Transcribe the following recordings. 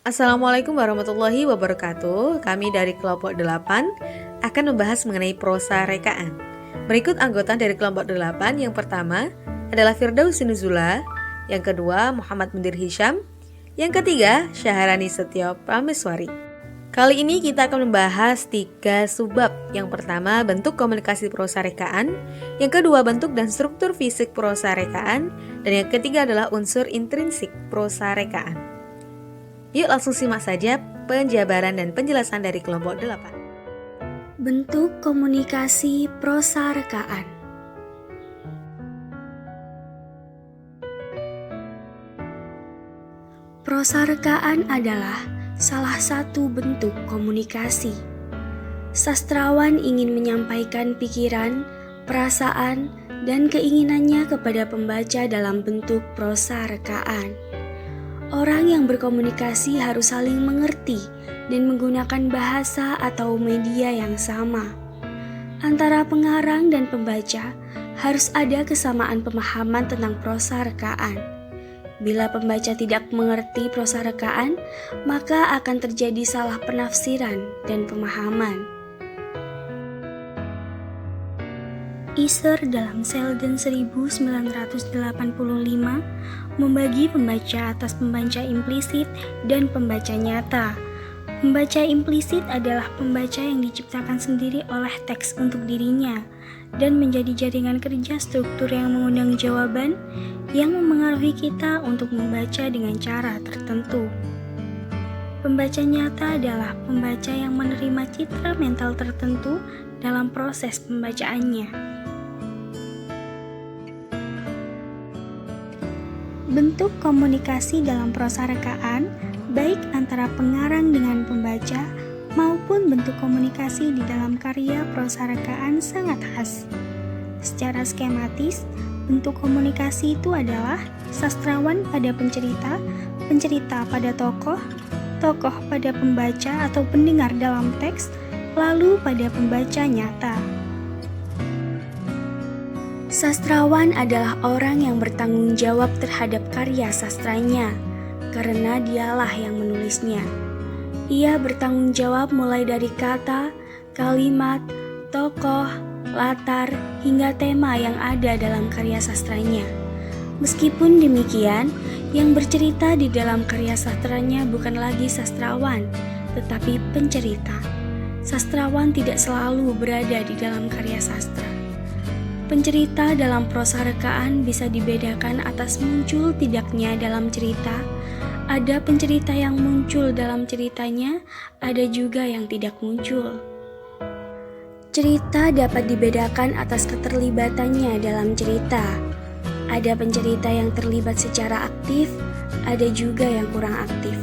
Assalamualaikum warahmatullahi wabarakatuh. Kami dari kelompok 8 akan membahas mengenai prosa rekaan. Berikut anggota dari kelompok 8. Yang pertama adalah Firdausi Nuzula, yang kedua Muhammad Mundir Hisham, yang ketiga Syaharani Setio Prameswari. Kali ini kita akan membahas 3 subbab. Yang pertama bentuk komunikasi prosa rekaan, yang kedua bentuk dan struktur fisik prosa rekaan, dan yang ketiga adalah unsur intrinsik prosa rekaan. Yuk langsung simak saja penjabaran dan penjelasan dari kelompok 8. Bentuk komunikasi prosa rekaan. Prosa rekaan adalah salah satu bentuk komunikasi. Sastrawan ingin menyampaikan pikiran, perasaan, dan keinginannya kepada pembaca dalam bentuk prosa rekaan. Orang yang berkomunikasi harus saling mengerti dan menggunakan bahasa atau media yang sama. Antara pengarang dan pembaca harus ada kesamaan pemahaman tentang prosa rekaan. Bila pembaca tidak mengerti prosa rekaan, maka akan terjadi salah penafsiran dan pemahaman. Iser dalam Selden 1985 membagi pembaca atas pembaca implisit dan pembaca nyata. Pembaca implisit adalah pembaca yang diciptakan sendiri oleh teks untuk dirinya dan menjadi jaringan kerja struktur yang mengundang jawaban yang memengaruhi kita untuk membaca dengan cara tertentu. Pembaca nyata adalah pembaca yang menerima citra mental tertentu dalam proses pembacaannya. Bentuk komunikasi dalam prosa rekaan, baik antara pengarang dengan pembaca maupun bentuk komunikasi di dalam karya prosa rekaan sangat khas. Secara skematis, bentuk komunikasi itu adalah sastrawan pada pencerita, pencerita pada tokoh, tokoh pada pembaca atau pendengar dalam teks, lalu pada pembaca nyata. Sastrawan adalah orang yang bertanggung jawab terhadap karya sastranya, karena dialah yang menulisnya. Ia bertanggung jawab mulai dari kata, kalimat, tokoh, latar, hingga tema yang ada dalam karya sastranya. Meskipun demikian, yang bercerita di dalam karya sastranya bukan lagi sastrawan, tetapi pencerita. Sastrawan tidak selalu berada di dalam karya sastra. Pencerita dalam prosa rekaan bisa dibedakan atas muncul tidaknya dalam cerita. Ada pencerita yang muncul dalam ceritanya, ada juga yang tidak muncul. Cerita dapat dibedakan atas keterlibatannya dalam cerita. Ada pencerita yang terlibat secara aktif, ada juga yang kurang aktif.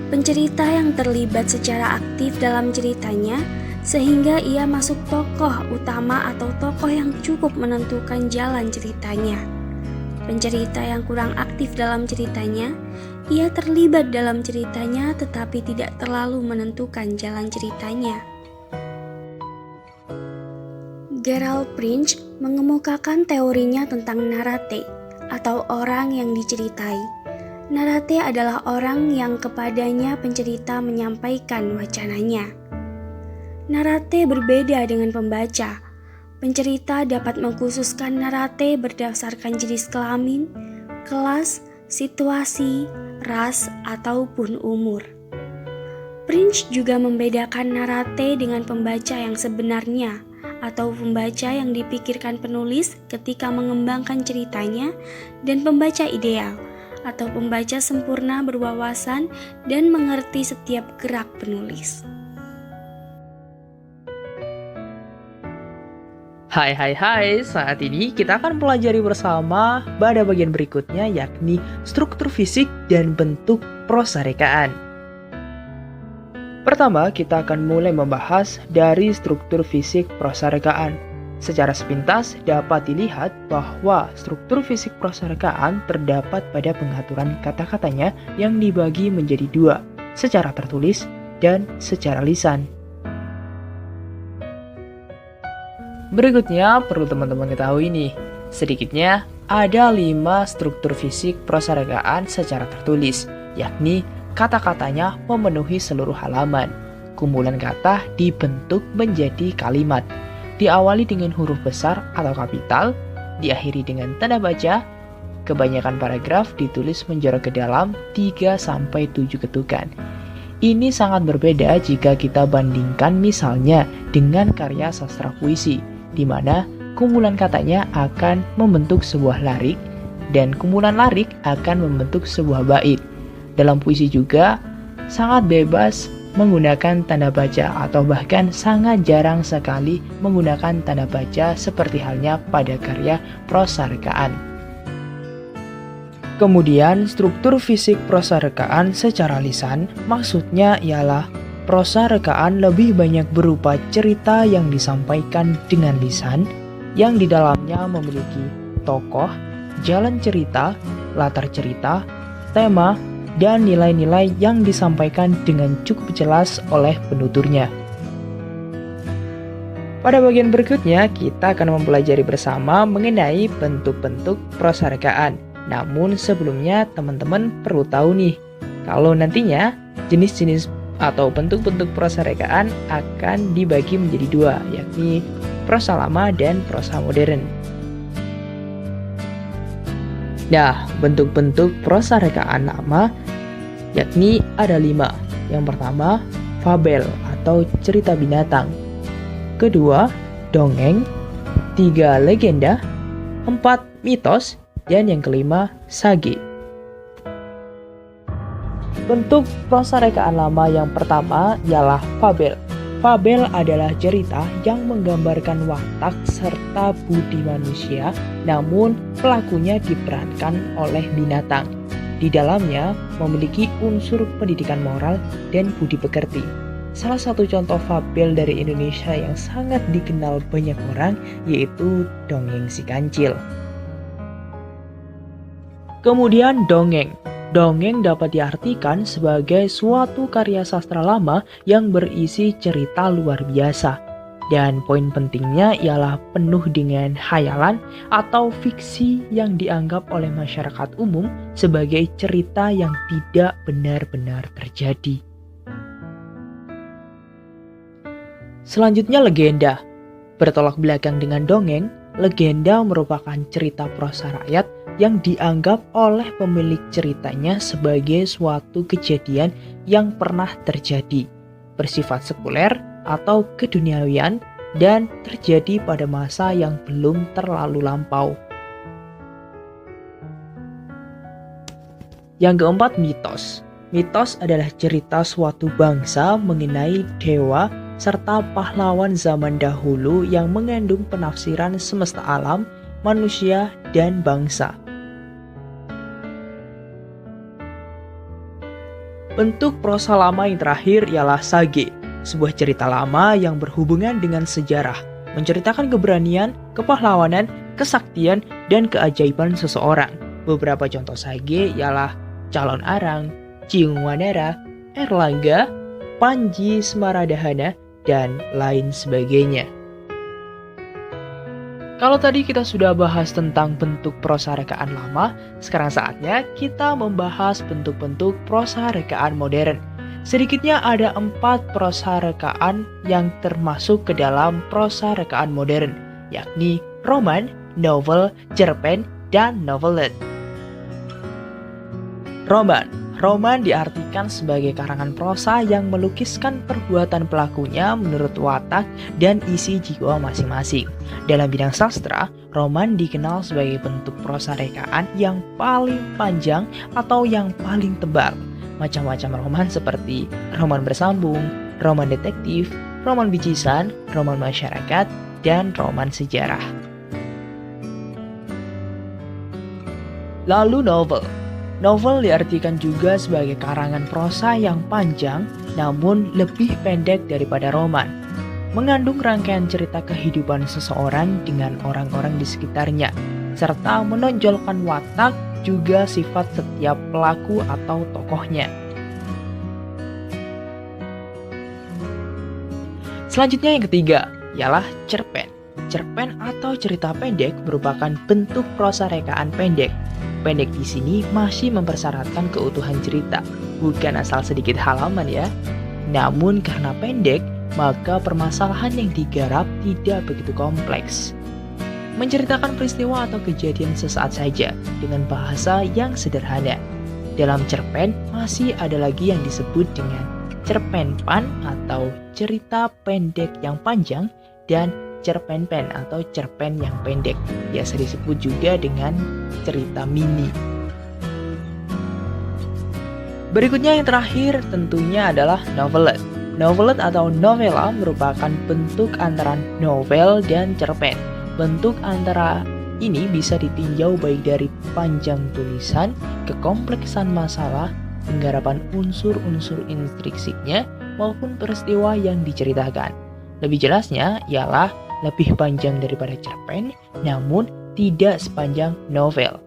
Pencerita yang terlibat secara aktif dalam ceritanya sehingga ia masuk tokoh utama atau tokoh yang cukup menentukan jalan ceritanya. Pencerita yang kurang aktif dalam ceritanya, ia terlibat dalam ceritanya tetapi tidak terlalu menentukan jalan ceritanya. Gerald Prince mengemukakan teorinya tentang narate atau orang yang diceritai. Narate adalah orang yang kepadanya pencerita menyampaikan wacananya. Narate berbeda dengan pembaca. Pencerita dapat mengkhususkan narate berdasarkan jenis kelamin, kelas, situasi, ras, ataupun umur. Prince juga membedakan narate dengan pembaca yang sebenarnya atau pembaca yang dipikirkan penulis ketika mengembangkan ceritanya dan pembaca ideal atau pembaca sempurna berwawasan dan mengerti setiap gerak penulis. Hai, saat ini kita akan pelajari bersama pada bagian berikutnya yakni struktur fisik dan bentuk prosa rekaan. Pertama, kita akan mulai membahas dari struktur fisik prosa rekaan. Secara sepintas dapat dilihat bahwa struktur fisik prosa rekaan terdapat pada pengaturan kata-katanya yang dibagi menjadi 2, secara tertulis dan secara lisan. Berikutnya perlu teman-teman ketahui nih, sedikitnya ada 5 struktur fisik prosa rekaan secara tertulis, yakni kata-katanya memenuhi seluruh halaman. Kumpulan kata dibentuk menjadi kalimat. Diawali dengan huruf besar atau kapital, diakhiri dengan tanda baca. Kebanyakan paragraf ditulis menjorok ke dalam 3-7 ketukan. Ini sangat berbeda jika kita bandingkan misalnya dengan karya sastra puisi, di mana kumpulan katanya akan membentuk sebuah larik dan kumpulan larik akan membentuk sebuah bait. Dalam puisi juga sangat bebas menggunakan tanda baca atau bahkan sangat jarang sekali menggunakan tanda baca seperti halnya pada karya prosa rekaan. Kemudian, struktur fisik prosa rekaan secara lisan maksudnya ialah prosa rekaan lebih banyak berupa cerita yang disampaikan dengan lisan yang di dalamnya memiliki tokoh, jalan cerita, latar cerita, tema, dan nilai-nilai yang disampaikan dengan cukup jelas oleh penuturnya. Pada bagian berikutnya, kita akan mempelajari bersama mengenai bentuk-bentuk prosa rekaan. Namun sebelumnya teman-teman perlu tahu nih, kalau nantinya jenis-jenis atau bentuk-bentuk prosa rekaan akan dibagi menjadi dua, yakni prosa lama dan prosa modern. Nah, bentuk-bentuk prosa rekaan lama yakni ada 5. Yang pertama, fabel atau cerita binatang. Kedua, dongeng. 3, legenda. 4, mitos. Dan yang kelima, sage. Bentuk prosa rekaan lama yang pertama ialah fabel. Fabel adalah cerita yang menggambarkan watak serta budi manusia, namun pelakunya diperankan oleh binatang. Di dalamnya memiliki unsur pendidikan moral dan budi pekerti. Salah satu contoh fabel dari Indonesia yang sangat dikenal banyak orang yaitu Dongeng Si Kancil. Kemudian dongeng. Dongeng dapat diartikan sebagai suatu karya sastra lama yang berisi cerita luar biasa. Dan poin pentingnya ialah penuh dengan khayalan atau fiksi yang dianggap oleh masyarakat umum sebagai cerita yang tidak benar-benar terjadi. Selanjutnya legenda. Bertolak belakang dengan dongeng, legenda merupakan cerita prosa rakyat yang dianggap oleh pemilik ceritanya sebagai suatu kejadian yang pernah terjadi, bersifat sekuler atau keduniawian, dan terjadi pada masa yang belum terlalu lampau. Yang keempat, mitos. Mitos adalah cerita suatu bangsa mengenai dewa serta pahlawan zaman dahulu yang mengandung penafsiran semesta alam, manusia, dan bangsa. Bentuk prosa lama yang terakhir ialah sage, sebuah cerita lama yang berhubungan dengan sejarah, menceritakan keberanian, kepahlawanan, kesaktian, dan keajaiban seseorang. Beberapa contoh sage ialah Calon Arang, Ciung Wanara, Erlangga, Panji Semaradahana, dan lain sebagainya. Kalau tadi kita sudah bahas tentang bentuk prosa rekaan lama, sekarang saatnya kita membahas bentuk-bentuk prosa rekaan modern. Sedikitnya ada 4 prosa rekaan yang termasuk ke dalam prosa rekaan modern, yakni roman, novel, cerpen, dan novelet. Roman diartikan sebagai karangan prosa yang melukiskan perbuatan pelakunya menurut watak dan isi jiwa masing-masing. Dalam bidang sastra, roman dikenal sebagai bentuk prosa rekaan yang paling panjang atau yang paling tebal. Macam-macam roman seperti roman bersambung, roman detektif, roman bicisan, roman masyarakat, dan roman sejarah. Lalu novel. Novel diartikan juga sebagai karangan prosa yang panjang namun lebih pendek daripada roman. Mengandung rangkaian cerita kehidupan seseorang dengan orang-orang di sekitarnya, serta menonjolkan watak juga sifat setiap pelaku atau tokohnya. Selanjutnya yang ketiga, ialah cerpen. Cerpen atau cerita pendek merupakan bentuk prosa rekaan pendek. Pendek di sini masih mempersyaratkan keutuhan cerita. bukan asal sedikit halaman ya. Namun karena pendek, maka permasalahan yang digarap tidak begitu kompleks. Menceritakan peristiwa atau kejadian sesaat saja dengan bahasa yang sederhana. Dalam cerpen masih ada lagi yang disebut dengan cerpen pan atau cerita pendek yang panjang dan cerpen pen atau cerpen yang pendek. Biasa disebut juga dengan cerita mini. Berikutnya yang terakhir tentunya adalah novelet. Novelet atau novela merupakan bentuk antara novel dan cerpen. Bentuk antara ini bisa ditinjau baik dari panjang tulisan, kekompleksan masalah, penggarapan unsur-unsur intrinsiknya, maupun peristiwa yang diceritakan. Lebih jelasnya ialah lebih panjang daripada cerpen, namun tidak sepanjang novel.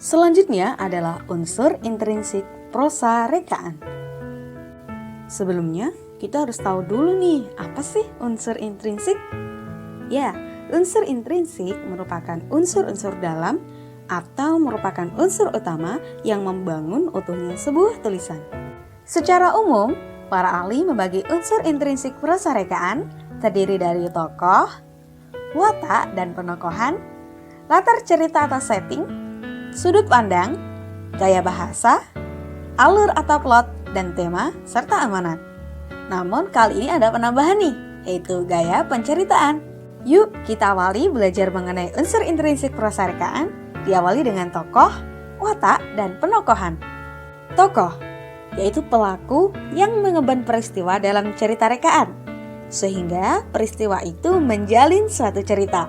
Selanjutnya adalah unsur intrinsik prosa rekaan. Sebelumnya, kita harus tahu dulu nih, apa sih unsur intrinsik? Ya, unsur intrinsik merupakan unsur-unsur dalam atau merupakan unsur utama yang membangun utuhnya sebuah tulisan. Secara umum, para ahli membagi unsur intrinsik prosa rekaan terdiri dari tokoh, watak dan penokohan, latar cerita atau setting, sudut pandang, gaya bahasa, alur atau plot, dan tema, serta amanat. Namun kali ini ada penambahan nih, yaitu gaya penceritaan. Yuk kita awali belajar mengenai unsur intrinsik prosa rekaan, diawali dengan tokoh, watak, dan penokohan. Tokoh, yaitu pelaku yang mengemban peristiwa dalam cerita rekaan, sehingga peristiwa itu menjalin suatu cerita.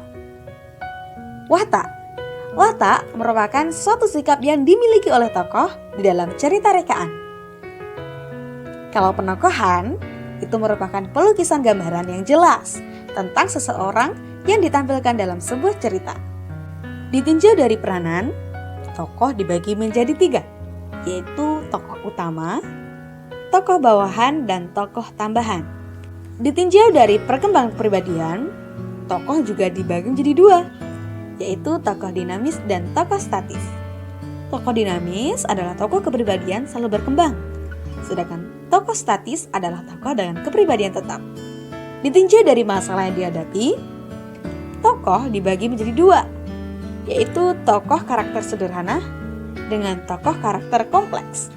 Watak merupakan suatu sikap yang dimiliki oleh tokoh di dalam cerita rekaan. Kalau penokohan, itu merupakan pelukisan gambaran yang jelas tentang seseorang yang ditampilkan dalam sebuah cerita. Ditinjau dari peranan, tokoh dibagi menjadi 3, yaitu tokoh utama, tokoh bawahan, dan tokoh tambahan. Ditinjau dari perkembangan kepribadian, tokoh juga dibagi menjadi 2, yaitu tokoh dinamis dan tokoh statis. Tokoh dinamis adalah tokoh kepribadian selalu berkembang, sedangkan tokoh statis adalah tokoh dengan kepribadian tetap. Ditinjau dari masalah yang dihadapi, tokoh dibagi menjadi 2, yaitu tokoh karakter sederhana dengan tokoh karakter kompleks.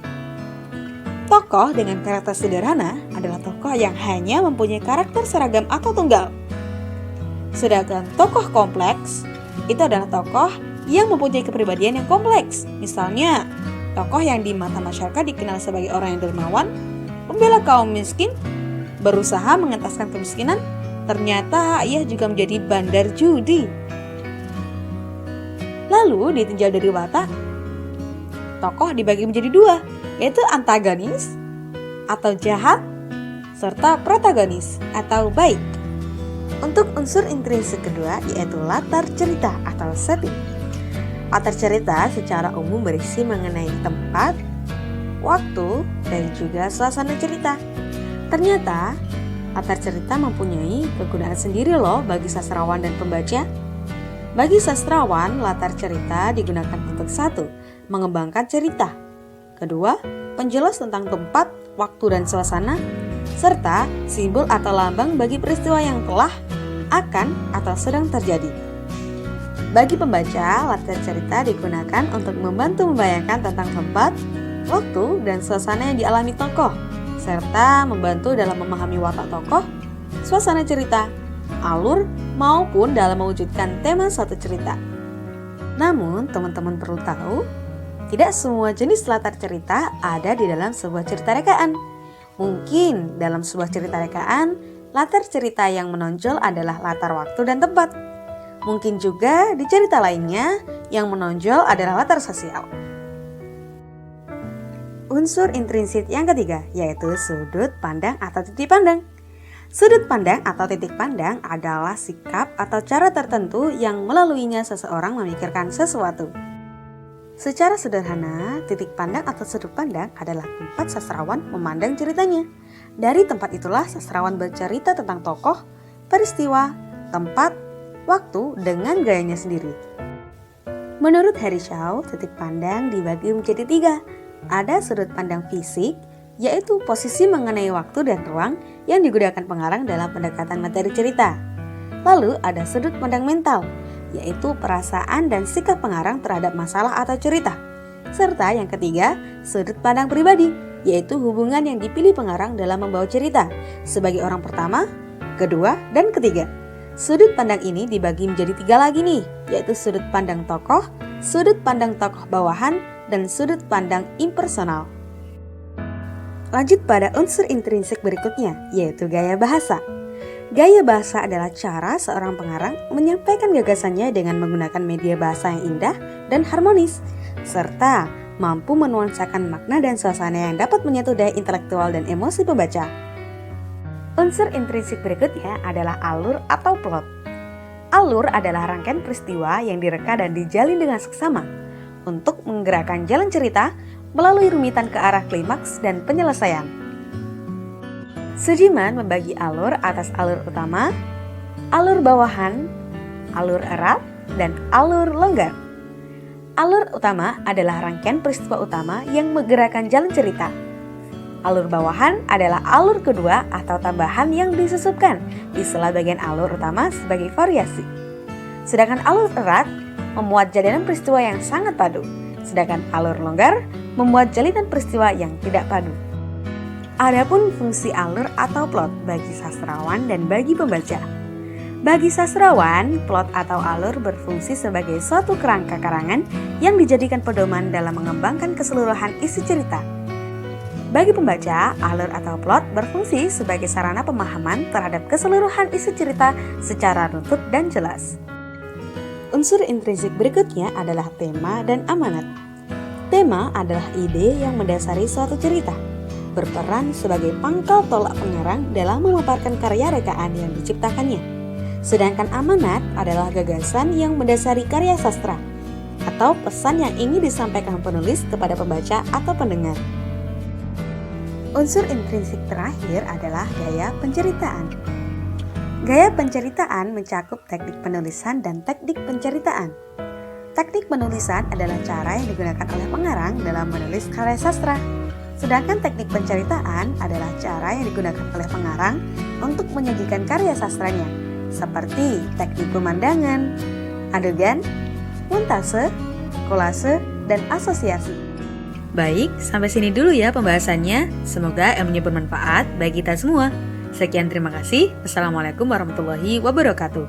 Tokoh dengan karakter sederhana adalah tokoh yang hanya mempunyai karakter seragam atau tunggal. Sedangkan tokoh kompleks itu adalah tokoh yang mempunyai kepribadian yang kompleks. Misalnya, tokoh yang di mata masyarakat dikenal sebagai orang yang dermawan, pembela kaum miskin, berusaha mengentaskan kemiskinan, ternyata ia juga menjadi bandar judi. Lalu ditinjau dari watak, tokoh dibagi menjadi 2, yaitu antagonis atau jahat, serta protagonis atau baik. Untuk unsur intrinsik kedua yaitu latar cerita atau setting. Latar cerita secara umum berisi mengenai tempat, waktu, dan juga suasana cerita. Ternyata latar cerita mempunyai kegunaan sendiri loh bagi sastrawan dan pembaca. Bagi sastrawan, latar cerita digunakan untuk 1. Mengembangkan cerita, 2. Penjelas tentang tempat, waktu, dan suasana, serta simbol atau lambang bagi peristiwa yang telah, akan, atau sedang terjadi. Bagi pembaca, latar cerita digunakan untuk membantu membayangkan tentang tempat, waktu, dan suasana yang dialami tokoh, serta membantu dalam memahami watak tokoh, suasana cerita, alur, maupun dalam mewujudkan tema suatu cerita. Namun, teman-teman perlu tahu, tidak semua jenis latar cerita ada di dalam sebuah cerita rekaan. Mungkin dalam sebuah cerita rekaan, latar cerita yang menonjol adalah latar waktu dan tempat. Mungkin juga di cerita lainnya yang menonjol adalah latar sosial. Unsur intrinsik yang ketiga yaitu sudut pandang atau titik pandang. Sudut pandang atau titik pandang adalah sikap atau cara tertentu yang melaluinya seseorang memikirkan sesuatu. Secara sederhana, titik pandang atau sudut pandang adalah tempat sastrawan memandang ceritanya. Dari tempat itulah sastrawan bercerita tentang tokoh, peristiwa, tempat, waktu dengan gayanya sendiri. Menurut Harry Shaw, titik pandang dibagi menjadi 3. Ada sudut pandang fisik, yaitu posisi mengenai waktu dan ruang yang digunakan pengarang dalam pendekatan materi cerita. Lalu ada sudut pandang mental, yaitu perasaan dan sikap pengarang terhadap masalah atau cerita. Serta yang ketiga, sudut pandang pribadi, yaitu hubungan yang dipilih pengarang dalam membawa cerita sebagai orang pertama, kedua, dan ketiga. Sudut pandang ini dibagi menjadi 3 lagi nih, yaitu sudut pandang tokoh, sudut pandang tokoh bawahan, dan sudut pandang impersonal. Lanjut pada unsur intrinsik berikutnya, yaitu gaya bahasa. Gaya bahasa adalah cara seorang pengarang menyampaikan gagasannya dengan menggunakan media bahasa yang indah dan harmonis, serta mampu menuansakan makna dan suasana yang dapat menyentuh daya intelektual dan emosi pembaca. Unsur intrinsik berikutnya adalah alur atau plot. Alur adalah rangkaian peristiwa yang direka dan dijalin dengan seksama untuk menggerakkan jalan cerita melalui rumitan ke arah klimaks dan penyelesaian. Sudirman membagi alur atas alur utama, alur bawahan, alur erat, dan alur longgar. Alur utama adalah rangkaian peristiwa utama yang menggerakkan jalan cerita. Alur bawahan adalah alur kedua atau tambahan yang disusupkan di sela bagian alur utama sebagai variasi. Sedangkan alur erat memuat jalinan peristiwa yang sangat padu, sedangkan alur longgar memuat jalinan peristiwa yang tidak padu. Adapun fungsi alur atau plot bagi sastrawan dan bagi pembaca. Bagi sastrawan, plot atau alur berfungsi sebagai suatu kerangka karangan yang dijadikan pedoman dalam mengembangkan keseluruhan isi cerita. Bagi pembaca, alur atau plot berfungsi sebagai sarana pemahaman terhadap keseluruhan isi cerita secara runtut dan jelas. Unsur intrinsik berikutnya adalah tema dan amanat. Tema adalah ide yang mendasari suatu cerita, berperan sebagai pangkal tolak pengarang dalam memaparkan karya rekaan yang diciptakannya. Sedangkan amanat adalah gagasan yang mendasari karya sastra, atau pesan yang ingin disampaikan penulis kepada pembaca atau pendengar. Unsur intrinsik terakhir adalah gaya penceritaan. Gaya penceritaan mencakup teknik penulisan dan teknik penceritaan. Teknik penulisan adalah cara yang digunakan oleh pengarang dalam menulis karya sastra. Sedangkan teknik penceritaan adalah cara yang digunakan oleh pengarang untuk menyajikan karya sastranya, seperti teknik pemandangan, adegan, montase, kolase, dan asosiasi. Baik, sampai sini dulu ya pembahasannya. Semoga ilmunya bermanfaat bagi kita semua. Sekian, terima kasih. Wassalamualaikum warahmatullahi wabarakatuh.